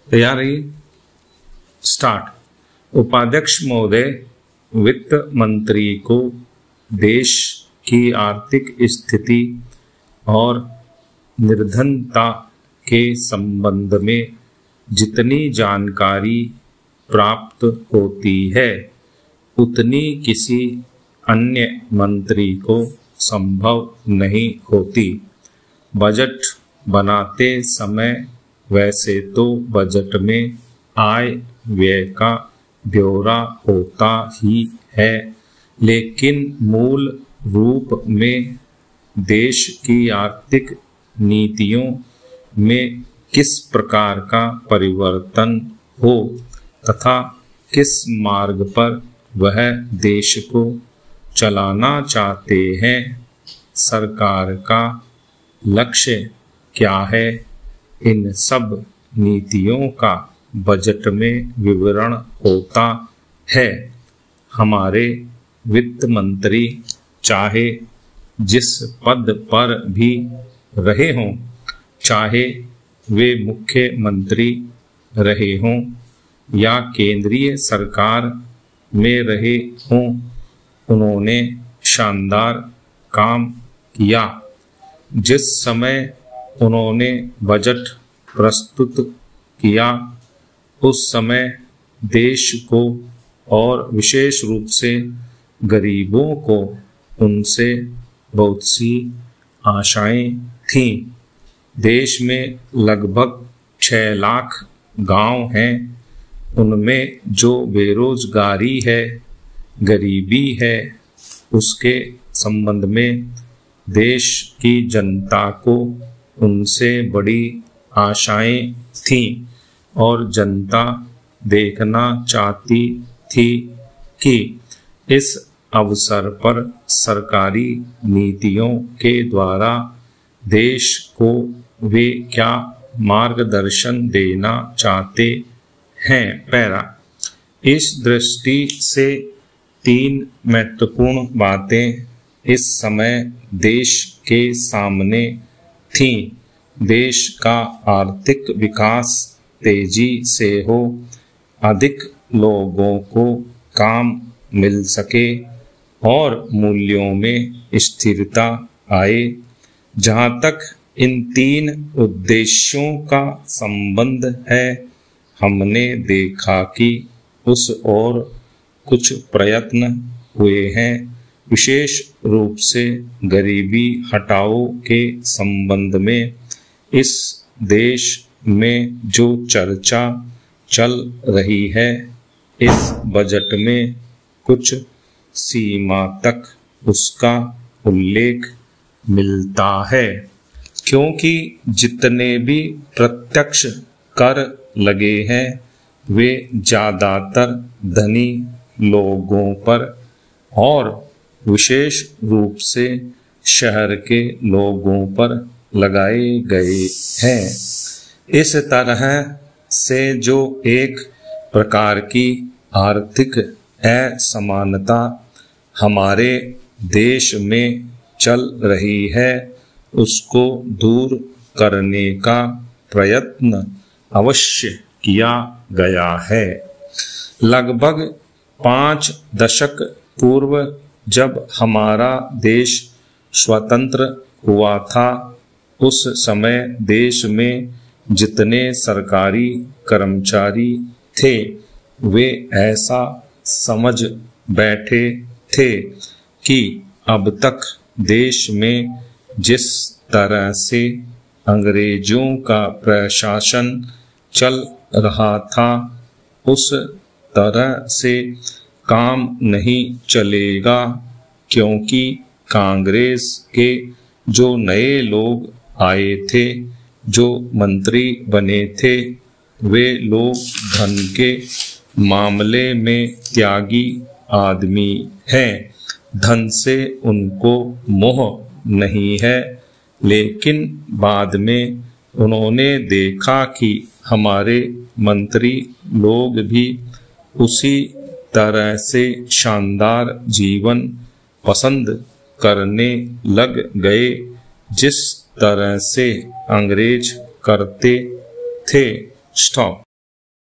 तैयार रहिए। स्टार्ट। उपाध्यक्ष महोदय, वित्त मंत्री को देश की आर्थिक स्थिति और निर्धनता के संबंध में जितनी जानकारी प्राप्त होती है उतनी किसी अन्य मंत्री को संभव नहीं होती। बजट बनाते समय वैसे तो बजट में आय व्यय का ब्यौरा होता ही है, लेकिन मूल रूप में देश की आर्थिक नीतियों में किस प्रकार का परिवर्तन हो तथा किस मार्ग पर वह देश को चलाना चाहते हैं, सरकार का लक्ष्य क्या है, इन सब नीतियों का बजट में विवरण होता है। हमारे वित्त मंत्री चाहे जिस पद पर भी रहे हों, चाहे वे मुख्यमंत्री रहे हों या केंद्रीय सरकार में रहे हों, उन्होंने शानदार काम किया। जिस समय उन्होंने बजट प्रस्तुत किया उस समय देश को और विशेष रूप से गरीबों को उनसे बहुत सी आशाएं थीं। देश में लगभग 6 लाख गांव हैं, उनमें जो बेरोजगारी है, गरीबी है, उसके संबंध में देश की जनता को उनसे बड़ी आशाएं थीं और जनता देखना चाहती थी कि इस अवसर पर सरकारी नीतियों के द्वारा देश को वे क्या मार्गदर्शन देना चाहते हैं। पैरा। इस दृष्टि से 3 महत्वपूर्ण बातें इस समय देश के सामने थीं। देश का आर्थिक विकास तेजी से हो, अधिक लोगों को काम मिल सके और मूल्यों में स्थिरता आए। जहाँ तक इन 3 उद्देश्यों का संबंध है, हमने देखा कि उस ओर कुछ प्रयत्न हुए हैं। विशेष रूप से गरीबी हटाओ के संबंध में इस देश में जो चर्चा चल रही है, इस बजट में कुछ सीमा तक उसका उल्लेख मिलता है, क्योंकि जितने भी प्रत्यक्ष कर लगे हैं वे ज़्यादातर धनी लोगों पर और विशेष रूप से शहर के लोगों पर लगाए गए हैं। इस तरह से जो एक प्रकार की आर्थिक असमानता हमारे देश में चल रही है, उसको दूर करने का प्रयत्न अवश्य किया गया है। लगभग 5 दशक पूर्व जब हमारा देश स्वतंत्र हुआ था, उस समय देश में जितने सरकारी कर्मचारी थे वे ऐसा समझ बैठे थे कि अब तक देश में जिस तरह से अंग्रेजों का प्रशासन चल रहा था उस तरह से काम नहीं चलेगा, क्योंकि कांग्रेस के जो नए लोग आए थे, जो मंत्री बने थे, वे लोग धन के मामले में त्यागी आदमी हैं। धन से उनको मोह नहीं है, लेकिन बाद में उन्होंने देखा कि हमारे मंत्री लोग भी उसी तरह से शानदार जीवन पसंद करने लग गए जिस तरह से अंग्रेज करते थे। स्टॉप।